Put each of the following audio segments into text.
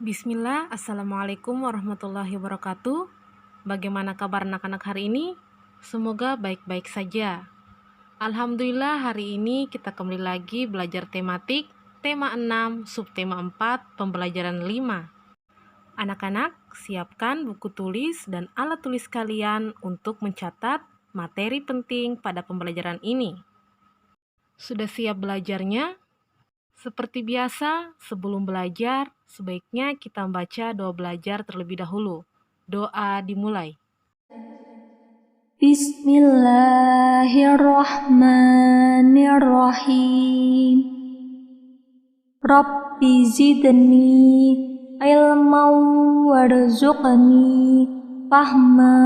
Bismillah, Assalamualaikum warahmatullahi wabarakatuh. Bagaimana kabar anak-anak hari ini? Semoga baik-baik saja. Alhamdulillah hari ini kita kembali lagi belajar tematik, tema 6, subtema 4, pembelajaran 5. Anak-anak, siapkan buku tulis dan alat tulis kalian untuk mencatat materi penting pada pembelajaran ini. Sudah siap belajarnya? Seperti biasa, sebelum belajar, sebaiknya kita membaca doa belajar terlebih dahulu. Doa dimulai. Bismillahirrahmanirrahim. Rabbi zidni ilman warzuqni fahma.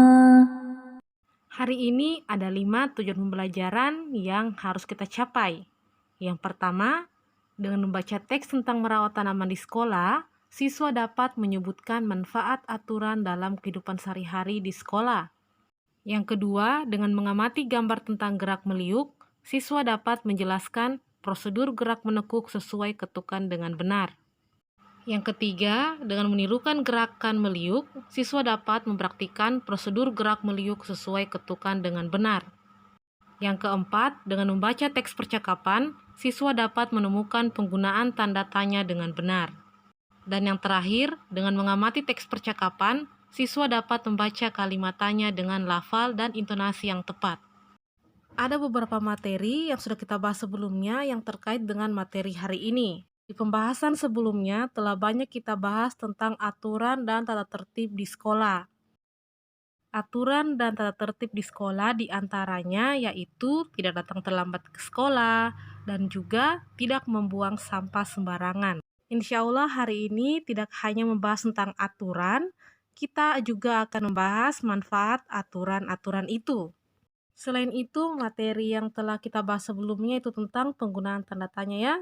Hari ini ada 5 tujuan pembelajaran yang harus kita capai. Yang pertama, dengan membaca teks tentang merawat tanaman di sekolah, siswa dapat menyebutkan manfaat aturan dalam kehidupan sehari-hari di sekolah. Yang kedua, dengan mengamati gambar tentang gerak meliuk, siswa dapat menjelaskan prosedur gerak menekuk sesuai ketukan dengan benar. Yang ketiga, dengan menirukan gerakan meliuk, siswa dapat mempraktikkan prosedur gerak meliuk sesuai ketukan dengan benar. Yang keempat, dengan membaca teks percakapan, siswa dapat menemukan penggunaan tanda tanya dengan benar. Dan yang terakhir, dengan mengamati teks percakapan, siswa dapat membaca kalimatannya dengan lafal dan intonasi yang tepat. Ada beberapa materi yang sudah kita bahas sebelumnya yang terkait dengan materi hari ini. Di pembahasan sebelumnya telah banyak kita bahas tentang aturan dan tata tertib di sekolah. Aturan dan tata tertib di sekolah diantaranya yaitu tidak datang terlambat ke sekolah dan juga tidak membuang sampah sembarangan. Insya Allah hari ini tidak hanya membahas tentang aturan, kita juga akan membahas manfaat aturan-aturan itu. Selain itu, materi yang telah kita bahas sebelumnya itu tentang penggunaan tanda tanya ya.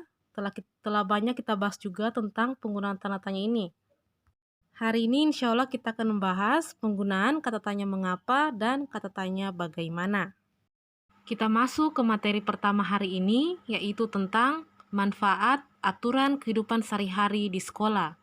Telah banyak kita bahas juga tentang penggunaan tanda tanya ini. Hari ini insya Allah kita akan membahas penggunaan kata tanya mengapa dan kata tanya bagaimana. Kita masuk ke materi pertama hari ini, yaitu tentang manfaat aturan kehidupan sehari-hari di sekolah.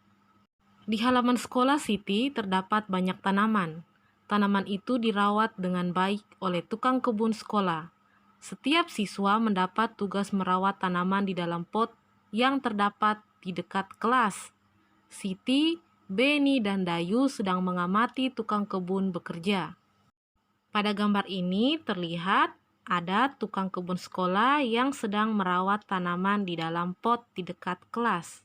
Di halaman sekolah Siti terdapat banyak tanaman. Tanaman itu dirawat dengan baik oleh tukang kebun sekolah. Setiap siswa mendapat tugas merawat tanaman di dalam pot yang terdapat di dekat kelas. Siti, Beni, dan Dayu sedang mengamati tukang kebun bekerja. Pada gambar ini terlihat ada tukang kebun sekolah yang sedang merawat tanaman di dalam pot di dekat kelas.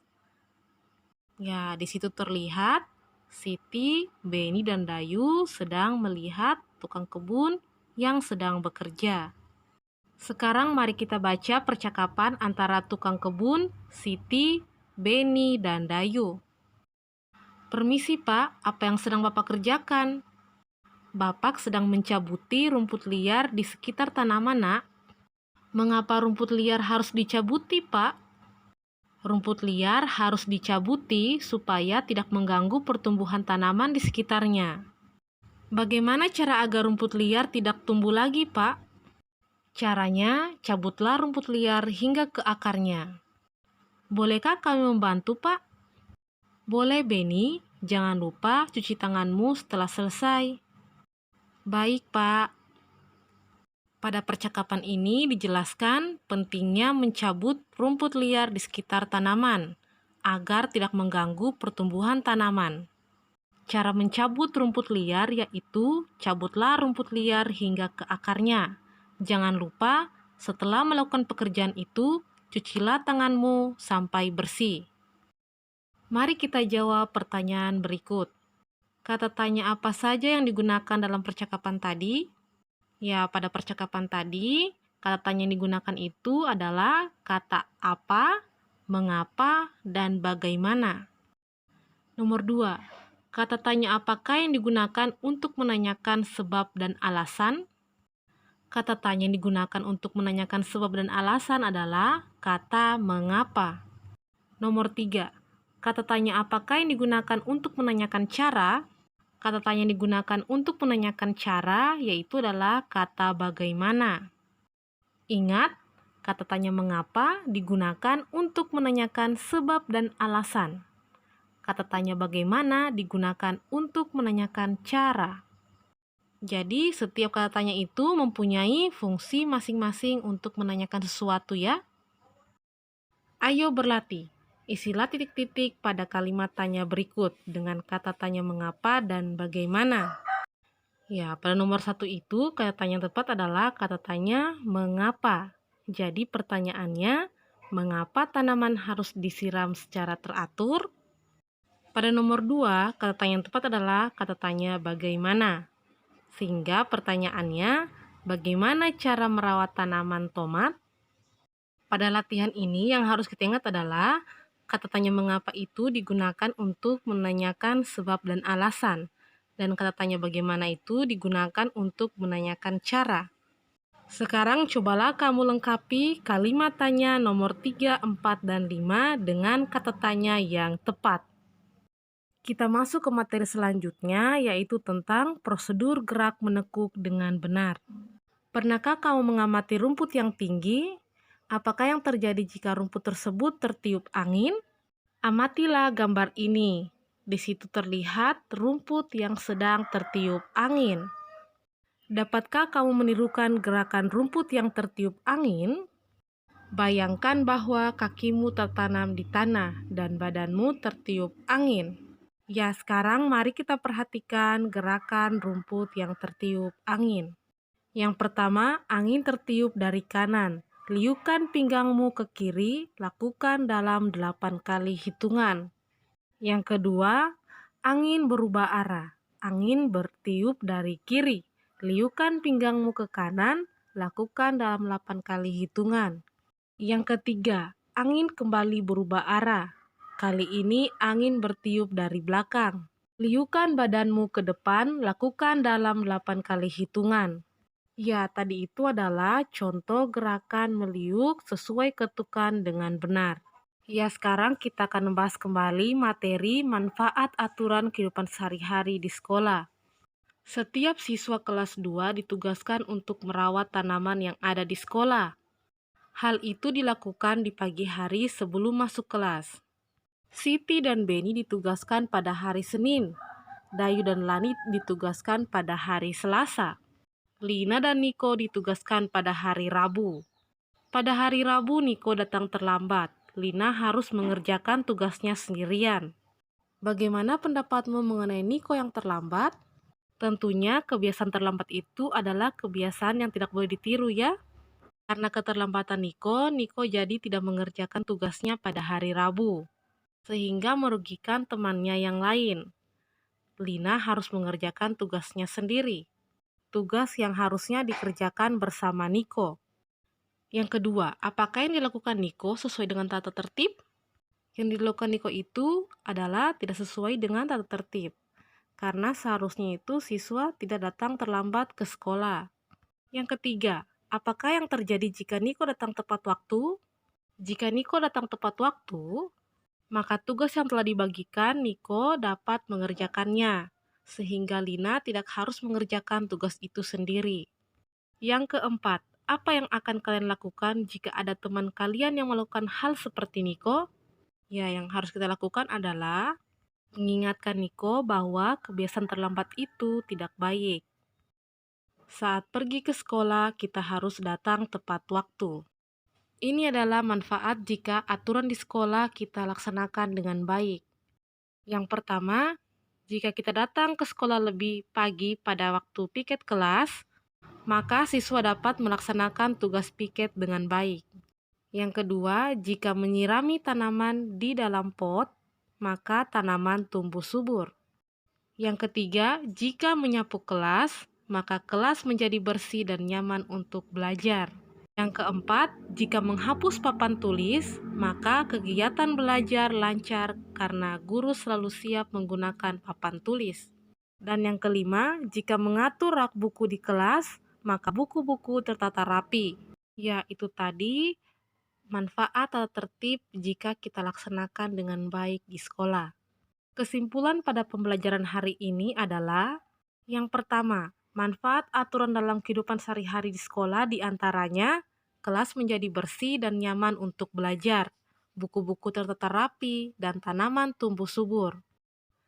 Ya, di situ terlihat Siti, Beni, dan Dayu sedang melihat tukang kebun yang sedang bekerja. Sekarang mari kita baca percakapan antara tukang kebun, Siti, Beni, dan Dayu. Permisi Pak, apa yang sedang Bapak kerjakan? Bapak sedang mencabuti rumput liar di sekitar tanaman, Nak. Mengapa rumput liar harus dicabuti, Pak? Rumput liar harus dicabuti supaya tidak mengganggu pertumbuhan tanaman di sekitarnya. Bagaimana cara agar rumput liar tidak tumbuh lagi, Pak? Caranya, cabutlah rumput liar hingga ke akarnya. Bolehkah kami membantu, Pak? Boleh, Beni. Jangan lupa cuci tanganmu setelah selesai. Baik, Pak. Pada percakapan ini dijelaskan pentingnya mencabut rumput liar di sekitar tanaman agar tidak mengganggu pertumbuhan tanaman. Cara mencabut rumput liar yaitu cabutlah rumput liar hingga ke akarnya. Jangan lupa setelah melakukan pekerjaan itu, cucilah tanganmu sampai bersih. Mari kita jawab pertanyaan berikut. Kata tanya apa saja yang digunakan dalam percakapan tadi? Ya, pada percakapan tadi, kata tanya yang digunakan itu adalah kata apa, mengapa, dan bagaimana. Nomor 2, kata tanya apakah yang digunakan untuk menanyakan sebab dan alasan? Kata tanya yang digunakan untuk menanyakan sebab dan alasan adalah kata mengapa. Nomor 3, kata tanya apakah yang digunakan untuk menanyakan cara? Kata tanya yang digunakan untuk menanyakan cara yaitu adalah kata bagaimana. Ingat, kata tanya mengapa digunakan untuk menanyakan sebab dan alasan. kata tanya bagaimana digunakan untuk menanyakan cara. Jadi, setiap kata tanya itu mempunyai fungsi masing-masing untuk menanyakan sesuatu ya. Ayo berlatih. Isilah titik-titik pada kalimat tanya berikut dengan kata tanya mengapa dan bagaimana. Ya, pada nomor 1 itu kata tanya yang tepat adalah kata tanya mengapa. Jadi pertanyaannya, mengapa tanaman harus disiram secara teratur? Pada nomor 2, kata tanya yang tepat adalah kata tanya bagaimana. Sehingga pertanyaannya, bagaimana cara merawat tanaman tomat? Pada latihan ini yang harus kita ingat adalah kata tanya mengapa itu digunakan untuk menanyakan sebab dan alasan. Dan kata tanya bagaimana itu digunakan untuk menanyakan cara. Sekarang cobalah kamu lengkapi kalimat tanya nomor 3, 4, dan 5 dengan kata tanya yang tepat. Kita masuk ke materi selanjutnya, yaitu tentang prosedur gerak menekuk dengan benar. Pernahkah kamu mengamati rumput yang tinggi? Apakah yang terjadi jika rumput tersebut tertiup angin? Amatilah gambar ini. Di situ terlihat rumput yang sedang tertiup angin. Dapatkah kamu menirukan gerakan rumput yang tertiup angin? Bayangkan bahwa kakimu tertanam di tanah dan badanmu tertiup angin. Ya, sekarang mari kita perhatikan gerakan rumput yang tertiup angin. Yang pertama, angin tertiup dari kanan. Liupkan pinggangmu ke kiri, lakukan dalam 8 kali hitungan. Yang kedua, angin berubah arah. Angin bertiup dari kiri. Liupkan pinggangmu ke kanan, lakukan dalam 8 kali hitungan. Yang ketiga, angin kembali berubah arah. Kali ini angin bertiup dari belakang. Liupkan badanmu ke depan, lakukan dalam 8 kali hitungan. Ya, tadi itu adalah contoh gerakan meliuk sesuai ketukan dengan benar. Ya, sekarang kita akan membahas kembali materi manfaat aturan kehidupan sehari-hari di sekolah. Setiap siswa kelas 2 ditugaskan untuk merawat tanaman yang ada di sekolah. Hal itu dilakukan di pagi hari sebelum masuk kelas. Siti dan Beni ditugaskan pada hari Senin. Dayu dan Lani ditugaskan pada hari Selasa. Lina dan Niko ditugaskan pada hari Rabu. Pada hari Rabu, Niko datang terlambat. Lina harus mengerjakan tugasnya sendirian. Bagaimana pendapatmu mengenai Niko yang terlambat? Tentunya kebiasaan terlambat itu adalah kebiasaan yang tidak boleh ditiru ya. Karena keterlambatan Niko jadi tidak mengerjakan tugasnya pada hari Rabu. Sehingga merugikan temannya yang lain. Lina harus mengerjakan tugasnya sendiri. Tugas yang harusnya dikerjakan bersama Niko. Yang kedua, apakah yang dilakukan Niko sesuai dengan tata tertib? Yang dilakukan Niko itu adalah tidak sesuai dengan tata tertib. Karena seharusnya itu siswa tidak datang terlambat ke sekolah. Yang ketiga, apakah yang terjadi jika Niko datang tepat waktu? Jika Niko datang tepat waktu, maka tugas yang telah dibagikan Niko dapat mengerjakannya, sehingga Lina tidak harus mengerjakan tugas itu sendiri. Yang keempat, apa yang akan kalian lakukan jika ada teman kalian yang melakukan hal seperti Niko? Ya, yang harus kita lakukan adalah mengingatkan Niko bahwa kebiasaan terlambat itu tidak baik. Saat pergi ke sekolah, kita harus datang tepat waktu. Ini adalah manfaat jika aturan di sekolah kita laksanakan dengan baik. Yang pertama, jika kita datang ke sekolah lebih pagi pada waktu piket kelas, maka siswa dapat melaksanakan tugas piket dengan baik. Yang kedua, jika menyirami tanaman di dalam pot, maka tanaman tumbuh subur. Yang ketiga, jika menyapu kelas, maka kelas menjadi bersih dan nyaman untuk belajar. Yang keempat, jika menghapus papan tulis, maka kegiatan belajar lancar karena guru selalu siap menggunakan papan tulis. Dan yang kelima, jika mengatur rak buku di kelas, maka buku-buku tertata rapi. Ya, itu tadi manfaat atau tertib jika kita laksanakan dengan baik di sekolah. Kesimpulan pada pembelajaran hari ini adalah yang pertama, manfaat aturan dalam kehidupan sehari-hari di sekolah diantaranya kelas menjadi bersih dan nyaman untuk belajar, buku-buku tertata rapi, dan tanaman tumbuh subur.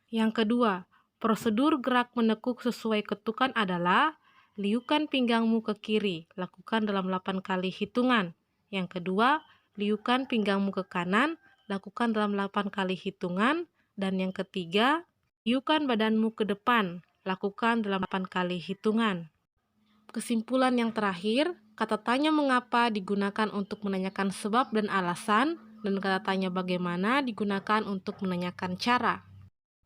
Yang kedua, prosedur gerak menekuk sesuai ketukan adalah liukan pinggangmu ke kiri, lakukan dalam 8 kali hitungan. Yang kedua, liukan pinggangmu ke kanan, lakukan dalam 8 kali hitungan. Dan yang ketiga, liukan badanmu ke depan, lakukan dalam 8 kali hitungan. Kesimpulan yang terakhir, kata tanya mengapa digunakan untuk menanyakan sebab dan alasan, dan kata tanya bagaimana digunakan untuk menanyakan cara.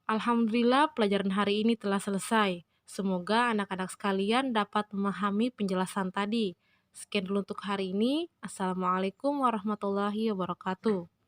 Alhamdulillah, pelajaran hari ini telah selesai. Semoga anak-anak sekalian dapat memahami penjelasan tadi. Sekian dulu untuk hari ini. Assalamualaikum warahmatullahi wabarakatuh.